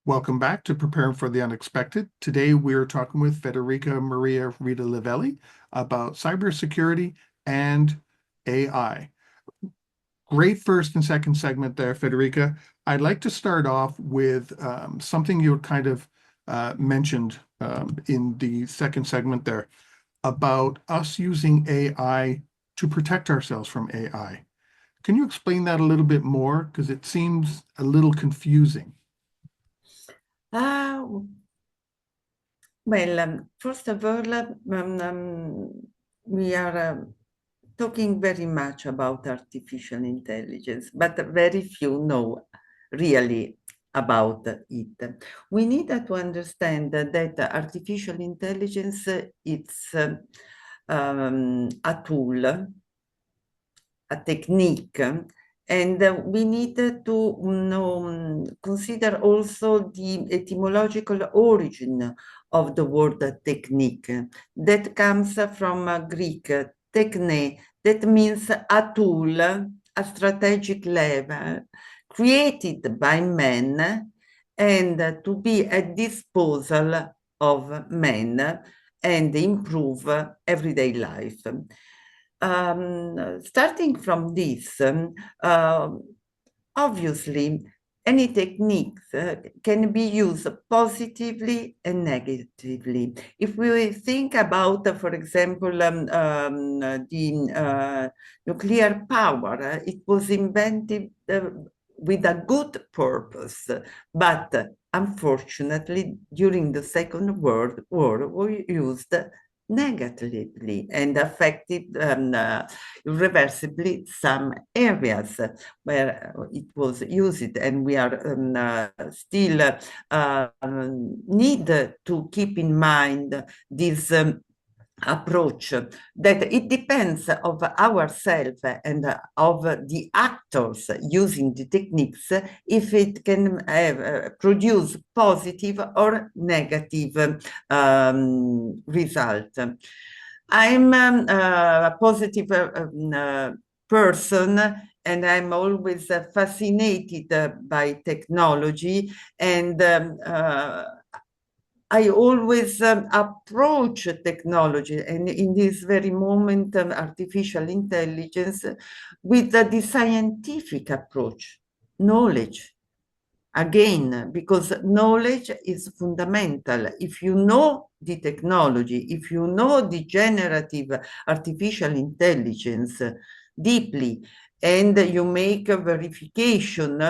Welcome back to Preparing for the Unexpected. Today we're talking with Federica Marie Rita Livelli about cybersecurity and AI. Great first and second segment there, Federica. I'd like to start off with something you kind of mentioned in the second segment there about us using AI to protect ourselves from AI. Can you explain that a little bit more? Because it seems a little confusing. First of all, we are talking very much about artificial intelligence, but very few know really about it. We need to understand that artificial intelligence is a tool, a technique, and we need to consider also the etymological origin of the word technique. That comes from Greek, techne, that means a tool, a strategic lever, created by men and to be at disposal of men and improve everyday life. Starting from this, obviously, any techniques can be used positively and negatively. If we think about, for example, the nuclear power, it was invented with a good purpose, but unfortunately, during the Second World War, we used negatively and affected irreversibly some areas where it was used, and we are still need to keep in mind this approach, that it depends of ourselves and of the actors using the techniques if it can produce positive or negative result. I'm a positive person, and I'm always fascinated by technology, and I always approach technology, and in this very moment, artificial intelligence, with the scientific approach, knowledge. Again, because knowledge is fundamental. If you know the technology, if you know the generative artificial intelligence deeply, and you make a verification,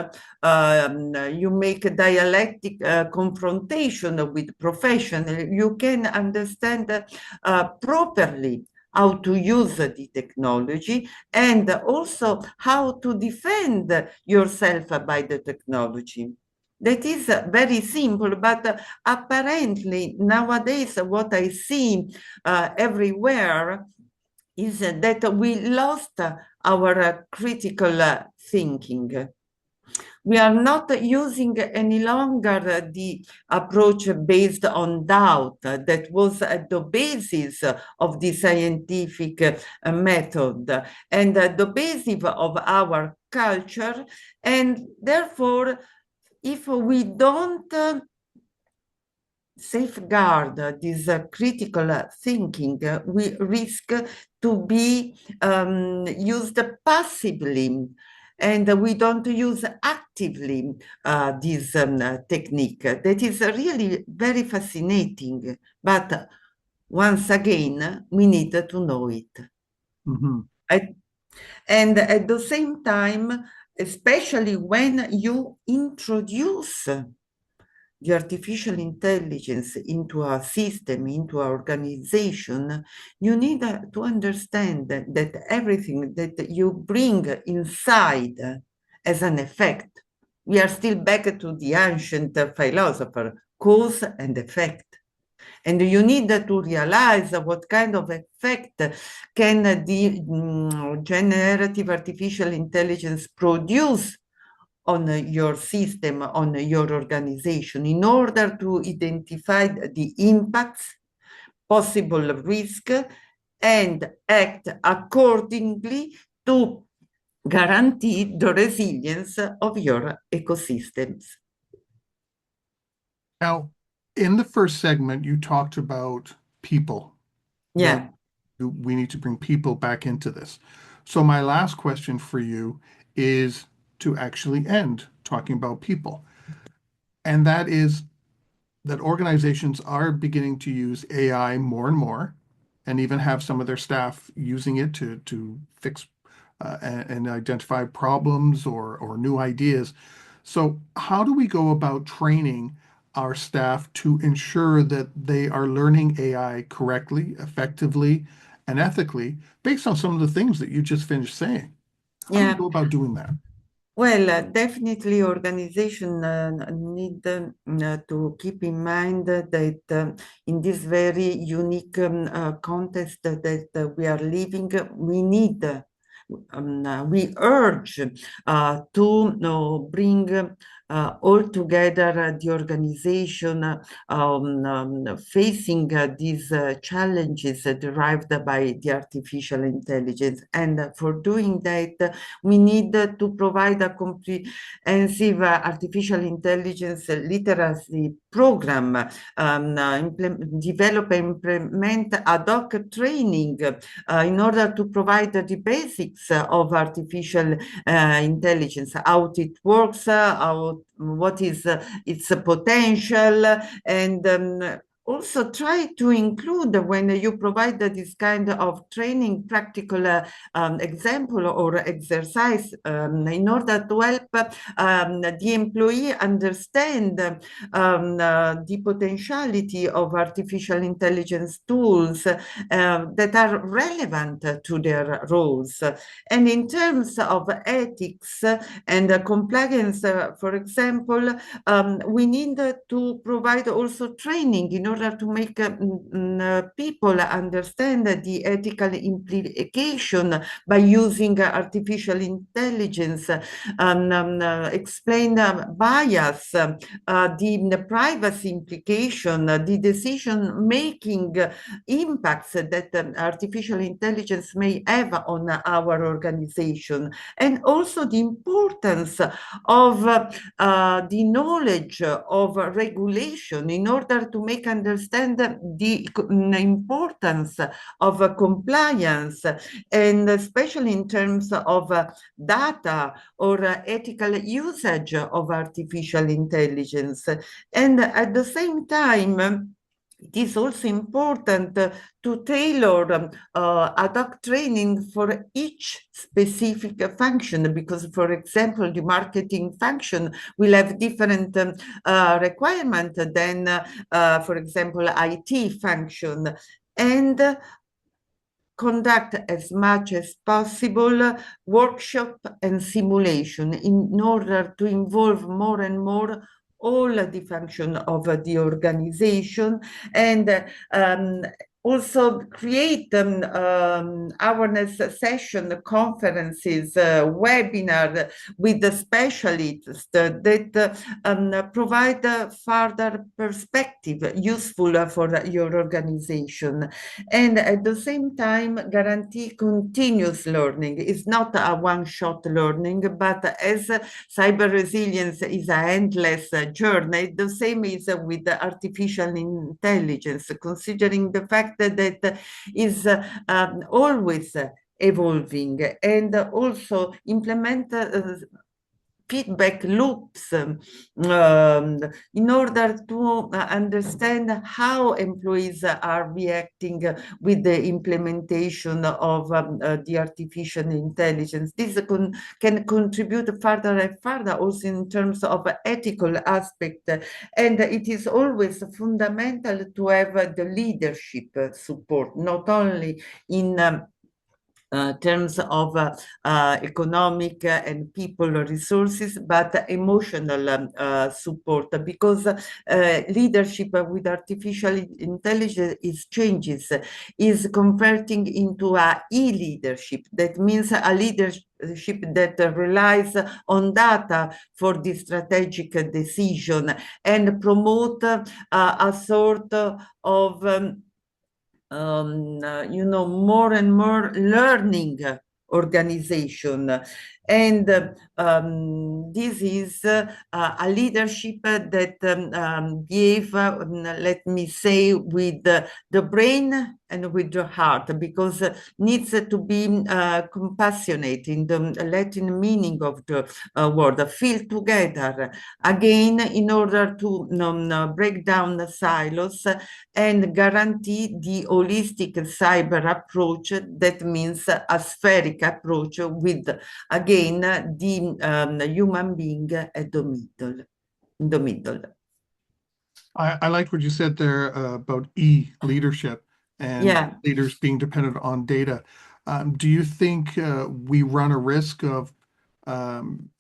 you make a dialectic confrontation with professionals, you can understand properly how to use the technology and also how to defend yourself by the technology. That is very simple, but apparently nowadays what I see everywhere is that we lost our critical thinking. We are not using any longer the approach based on doubt that was at the basis of the scientific method and the basis of our culture. And therefore, if we don't safeguard this critical thinking, we risk to be used passively, and we don't use actively this technique. That is really very fascinating, but once again, we need to know it. Mm-hmm. And at the same time, especially when you introduce the artificial intelligence into a system, into an organization, you need to understand that everything that you bring inside as an effect, we are still back to the ancient philosopher, cause and effect. And you need to realize what kind of effect can the generative artificial intelligence produce on your system, on your organization, in order to identify the impacts, possible risk, and act accordingly to guarantee the resilience of your ecosystems. Now, in the first segment, you talked about people, that Yeah, we need to bring people back into this. So my last question for you is to actually end talking about people. And that is that organizations are beginning to use AI more and more, and even have some of their staff using it to fix and identify problems or new ideas. So, how do we go about training our staff to ensure that they are learning AI correctly, effectively, and ethically based on some of the things that you just finished saying? How do we yeah. go about doing that? Well, definitely organization need to keep in mind that in this very unique context that we are living, we need, we urge to bring all together the organization facing these challenges derived by the artificial intelligence. And for doing that, we need to provide a comprehensive artificial intelligence literacy program, develop and implement ad hoc training in order to provide the basics of artificial intelligence, how it works, what is its potential, and also try to include when you provide this kind of training practical example or exercise in order to help the employee understand the potentiality of artificial intelligence tools that are relevant to their roles. And in terms of ethics and compliance, for example, we need to provide also training in order to make people understand the ethical implication by using artificial intelligence, explain bias, the privacy implication, the decision-making impacts that artificial intelligence may have on our organization, and also the importance of the knowledge of regulation in order to make understand the importance of compliance, and especially in terms of data or ethical usage of artificial intelligence. And at the same time, it is also important to tailor ad hoc training for each specific function, because, for example, the marketing function will have different requirements than, for example, IT function. And conduct as much as possible workshop and simulation in order to involve more and more all the function of the organization, and also create awareness session, conferences, webinar with the specialists that provide further perspective useful for your organization, and at the same time guarantee continuous learning. It's not a one-shot learning, but as cyber resilience is an endless journey, the same is with artificial intelligence, considering the fact that it is always evolving, and also implement feedback loops in order to understand how employees are reacting with the implementation of the artificial intelligence. This can contribute further and further also in terms of ethical aspect, and it is always fundamental to have the leadership support, not only in terms of economic and people resources, but emotional support, because leadership with artificial intelligence is converting into a e-leadership. That means a leadership that relies on data for the strategic decision and promote a sort of more and more learning organization. And this is a leadership that behave, let me say, with the brain and with the heart, because needs to be compassionate in the Latin meaning of the word, feel together again in order to break down the silos and guarantee the holistic cyber approach. That means a spheric approach with, again, the human being at the middle, in the middle. I like what you said there about e-leadership and Yeah. leaders being dependent on data. Do you think we run a risk of um,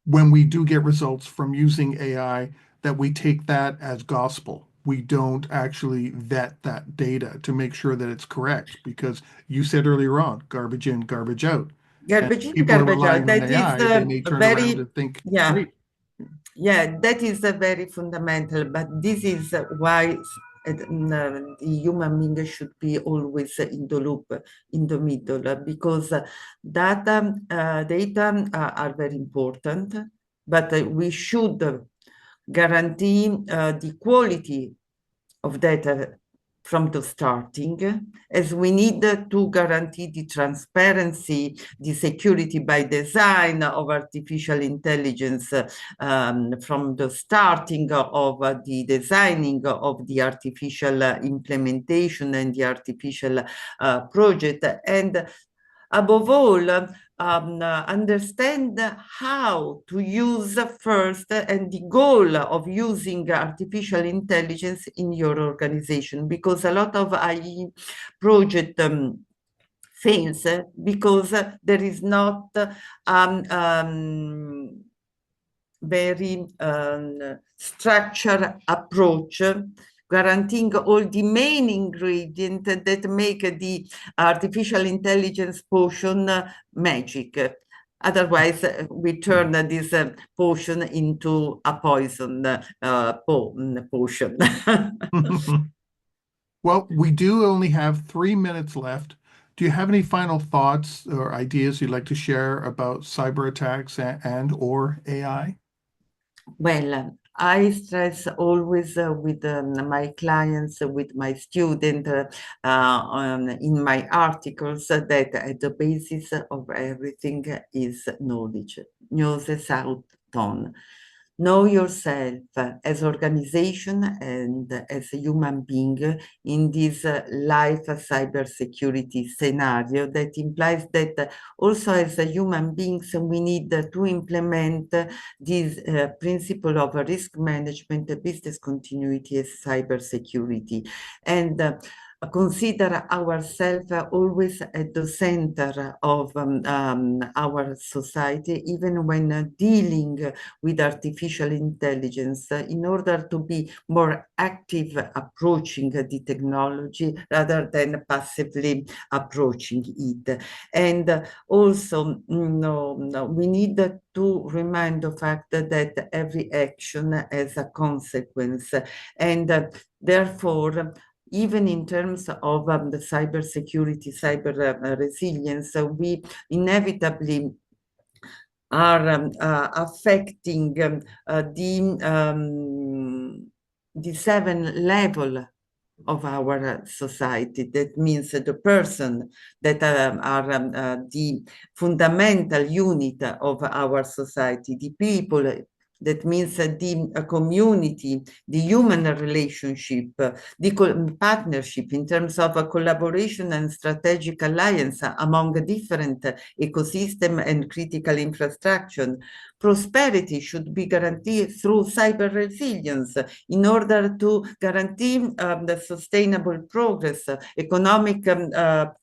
when we do get results from using AI, that we take that as gospel? We don't actually vet that data to make sure that it's correct, because you said earlier on, garbage in, garbage out. And Garbage in, people are garbage out. relying on That is AI, they may turn around very, and think, yeah, great. yeah, that is very fundamental. But this is why the human being should be always in the loop, in the middle, because data are very important, but we should guarantee the quality of data from the starting, as we need to guarantee the transparency, the security by design of artificial intelligence from the starting of the designing of the artificial implementation and the artificial project. And above all, understand how to use first and the goal of using artificial intelligence in your organization, because a lot of AI project fails because there is not very structured approach guaranteeing all the main ingredients that make the artificial intelligence potion magic. Otherwise, we turn this potion into a poison potion. Well, we do only have 3 minutes left. Do you have any final thoughts or ideas you'd like to share about cyber attacks and or AI? Well, I stress always with my clients, with my students, in my articles, that at the basis of everything is knowledge. Gnosis out on. Know yourself as organization and as a human being in this life cybersecurity scenario, that implies that also as a human beings we need to implement this principle of risk management, business continuity, as cybersecurity, and consider ourselves always at the center of our society, even when dealing with artificial intelligence, in order to be more active approaching the technology rather than passively approaching it. And also, we need to remind the fact that every action has a consequence, and therefore, even in terms of the cybersecurity, cyber resilience, we inevitably are affecting the 7 level of our society. That means the person that are the fundamental unit of our society, the people. That means the community, the human relationship, the partnership in terms of a collaboration and strategic alliance among different ecosystem and critical infrastructure. Prosperity should be guaranteed through cyber resilience in order to guarantee the sustainable progress, economic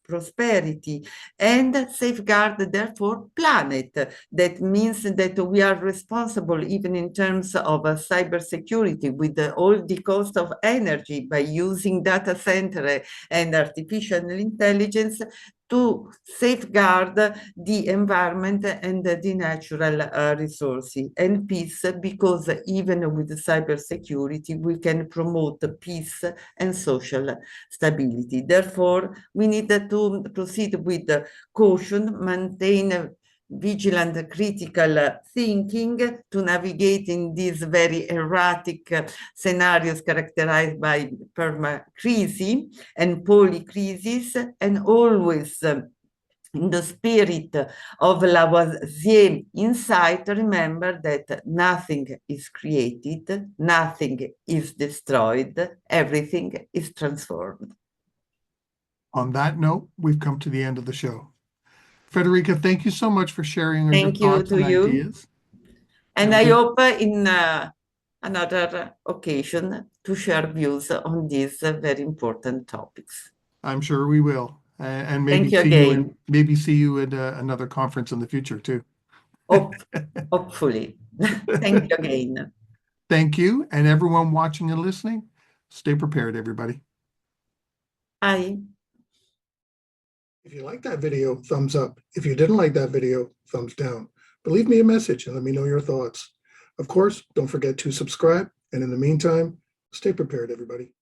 prosperity, and safeguard, therefore, planet. That means that we are responsible even in terms of cybersecurity with all the cost of energy by using data center and artificial intelligence to safeguard the environment and the natural resources, and peace, because even with cybersecurity we can promote peace and social stability. Therefore, we need to proceed with caution, maintain vigilant critical thinking to navigate in these very erratic scenarios characterized by permacrisis and polycrisis, and always in the spirit of Lavoisier insight, remember that nothing is created, nothing is destroyed, everything is transformed. On that note, we've come to the end of the show. Federica, thank you so much for sharing your Thank you thoughts to and you. ideas. And It I was hope in another occasion to share views on these very important topics. I'm sure we will, and maybe Thank you see you again. at another conference in the future too. Hopefully. Thank you again. Thank you, and everyone watching and listening. Stay prepared, everybody. Bye. If you liked that video, thumbs up. If you didn't like that video, thumbs down. But leave me a message and let me know your thoughts. Of course, don't forget to subscribe. And in the meantime, stay prepared, everybody.